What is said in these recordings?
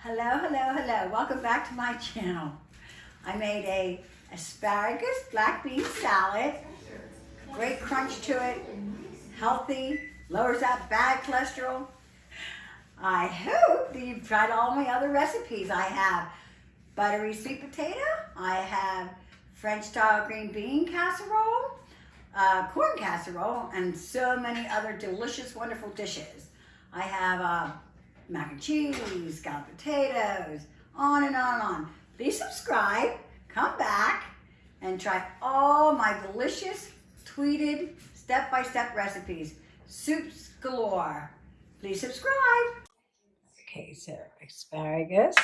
Hello, hello, hello. Welcome back to my channel. I made a asparagus black bean salad. Great crunch to it. Healthy. Lowers that bad cholesterol. I hope that you've tried all my other recipes. I have buttery sweet potato. I have French style green bean casserole, corn casserole, and so many other delicious, wonderful dishes. I have mac and cheese, scalloped potatoes, on and on and on. Please subscribe, come back, and try all my delicious tweeted step-by-step recipes. Soups galore. Please subscribe. Okay, so asparagus,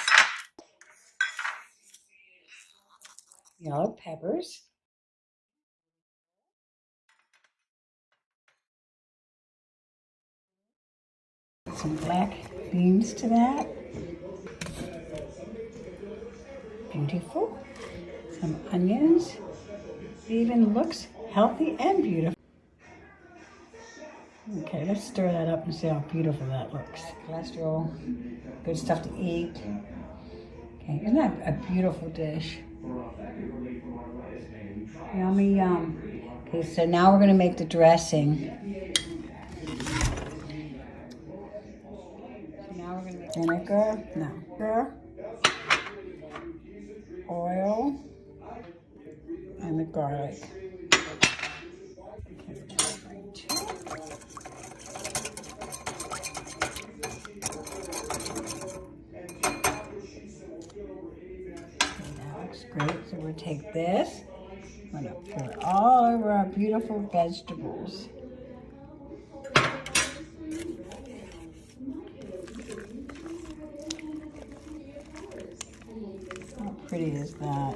yellow peppers, some black beans to that. Beautiful. Some onions. It even looks healthy and beautiful. Okay, let's stir that up and see how beautiful that looks. Cholesterol, good stuff to eat. Okay, isn't that a beautiful dish? Yummy, yum. Okay, so now we're going to make the dressing. So now we're going to make vinegar, oil, and the garlic. Great, so we'll take this, I'm going to pour it all over our beautiful vegetables. How pretty is that?